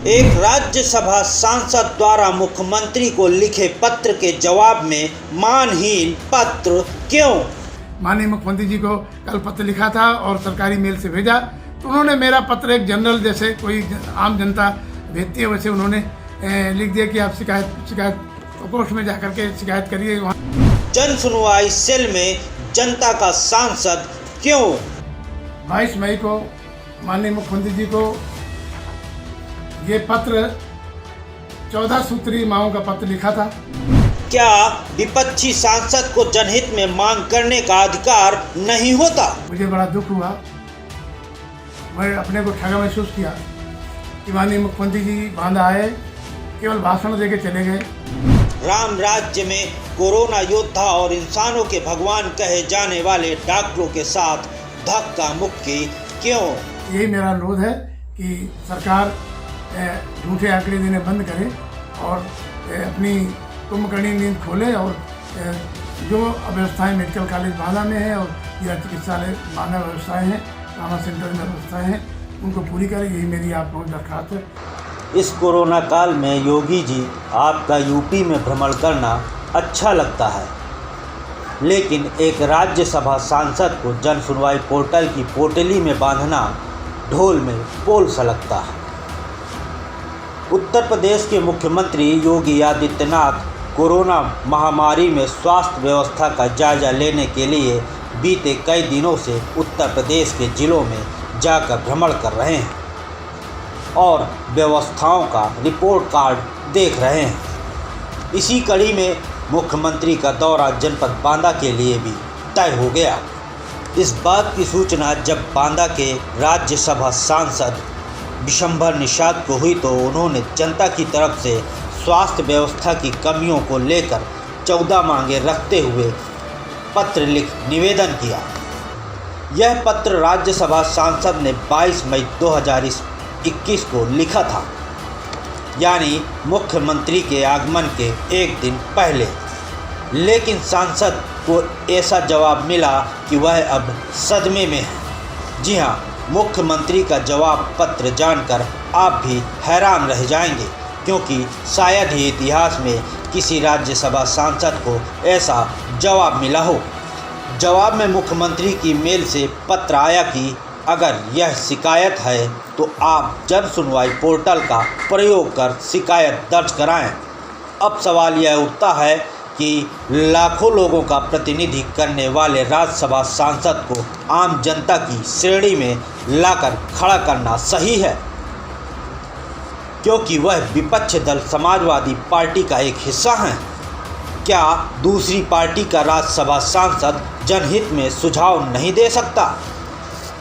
एक राज्यसभा सांसद द्वारा मुख्यमंत्री को लिखे पत्र के जवाब में मानहीन पत्र क्यों? माननीय मुख्यमंत्री जी को कल पत्र लिखा था और सरकारी मेल से भेजा, तो उन्होंने मेरा पत्र एक जनरल जैसे कोई आम जनता भेजती है वैसे उन्होंने लिख दिया कि आप शिकायत प्रकोष्ठ में जाकर के शिकायत करिए। वहाँ जन सुनवाई सेल में जनता का सांसद क्यों? 22 मई को माननीय मुख्यमंत्री जी को ये पत्र 14 सूत्रीय मांगों का पत्र लिखा था। क्या विपक्षी सांसद को जनहित में मांग करने का अधिकार नहीं होता? मुझे बड़ा दुख हुआ, मैं अपने को ठगा महसूस किया कि माननीय मुख्यमंत्री जी बांदा आए, केवल भाषण देके चले गए। राम राज्य में कोरोना योद्धा और इंसानों के भगवान कहे जाने वाले डॉक्टरों के साथ धक्का मुक्की क्यों? यही मेरा अनुरोध है कि सरकार झूठे आंकड़े देने बंद करे और अपनी कुंभकर्णी नींद खोले और जो व्यवस्थाएं मेडिकल कॉलेज बांदा में है और जिला चिकित्सालय बांदा व्यवस्थाएं हैं, ट्रामा सेंटर में व्यवस्थाएं हैं, उनको पूरी करें। यही मेरी आप लोगों की दरख्वास्त है। इस कोरोना काल में योगी जी आपका यूपी में भ्रमण करना अच्छा लगता है, लेकिन एक राज्यसभा सांसद को जन सुनवाई पोर्टल की पोटली में बांधना ढोल में पोल सा लगता है। उत्तर प्रदेश के मुख्यमंत्री योगी आदित्यनाथ कोरोना महामारी में स्वास्थ्य व्यवस्था का जायजा लेने के लिए बीते कई दिनों से उत्तर प्रदेश के जिलों में जाकर भ्रमण कर रहे हैं और व्यवस्थाओं का रिपोर्ट कार्ड देख रहे हैं। इसी कड़ी में मुख्यमंत्री का दौरा जनपद बांदा के लिए भी तय हो गया। इस बात की सूचना जब बांदा के राज्यसभा सांसद विशंभर निषाद को हुई तो उन्होंने जनता की तरफ से स्वास्थ्य व्यवस्था की कमियों को लेकर 14 मांगे रखते हुए पत्र लिख निवेदन किया। यह पत्र राज्यसभा सांसद ने 22 मई 2021 को लिखा था, यानी मुख्यमंत्री के आगमन के एक दिन पहले। लेकिन सांसद को ऐसा जवाब मिला कि वह अब सदमे में है। जी हाँ, मुख्यमंत्री का जवाब पत्र जानकर आप भी हैरान रह जाएंगे, क्योंकि शायद ही इतिहास में किसी राज्यसभा सांसद को ऐसा जवाब मिला हो। जवाब में मुख्यमंत्री की मेल से पत्र आया कि अगर यह शिकायत है तो आप जन सुनवाई पोर्टल का प्रयोग कर शिकायत दर्ज कराएं। अब सवाल यह उठता है कि लाखों लोगों का प्रतिनिधित्व करने वाले राज्यसभा सांसद को आम जनता की श्रेणी में लाकर खड़ा करना सही है, क्योंकि वह विपक्ष दल समाजवादी पार्टी का एक हिस्सा है। क्या दूसरी पार्टी का राज्यसभा सांसद जनहित में सुझाव नहीं दे सकता?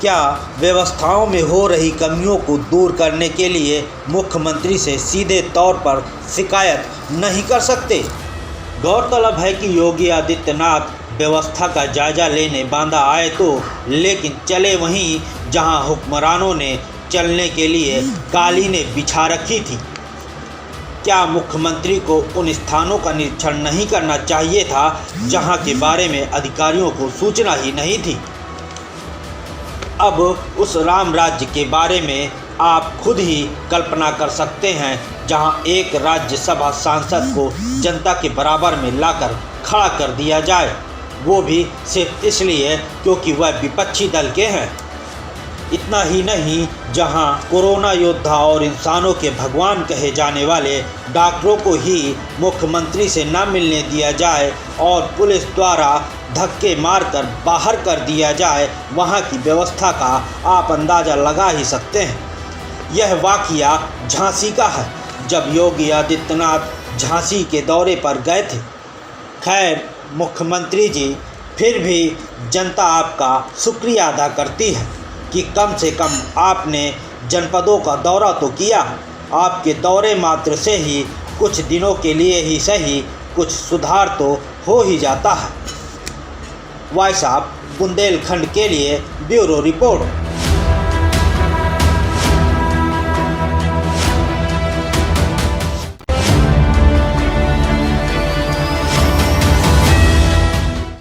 क्या व्यवस्थाओं में हो रही कमियों को दूर करने के लिए मुख्यमंत्री से सीधे तौर पर शिकायत नहीं कर सकते? गौरतलब है कि योगी आदित्यनाथ व्यवस्था का जायजा लेने बांदा आए तो, लेकिन चले वहीं जहां हुक्मरानों ने चलने के लिए कालीनें बिछा रखी थी। क्या मुख्यमंत्री को उन स्थानों का निरीक्षण नहीं करना चाहिए था जहां के बारे में अधिकारियों को सूचना ही नहीं थी? अब उस राम राज्य के बारे में आप खुद ही कल्पना कर सकते हैं, जहां एक राज्यसभा सांसद को जनता के बराबर में लाकर खड़ा कर दिया जाए, वो भी सिर्फ इसलिए क्योंकि वह विपक्षी दल के हैं। इतना ही नहीं, जहां कोरोना योद्धा और इंसानों के भगवान कहे जाने वाले डॉक्टरों को ही मुख्यमंत्री से न मिलने दिया जाए और पुलिस द्वारा धक्के मारकर बाहर कर दिया जाए, वहां की व्यवस्था का आप अंदाज़ा लगा ही सकते हैं। यह वाक़या झांसी का है, जब योगी आदित्यनाथ झांसी के दौरे पर गए थे। खैर, मुख्यमंत्री जी, फिर भी जनता आपका शुक्रिया अदा करती है कि कम से कम आपने जनपदों का दौरा तो किया। आपके दौरे मात्र से ही कुछ दिनों के लिए ही सही कुछ सुधार तो हो ही जाता है। वॉइस ऑफ बुंदेलखंड के लिए ब्यूरो रिपोर्ट।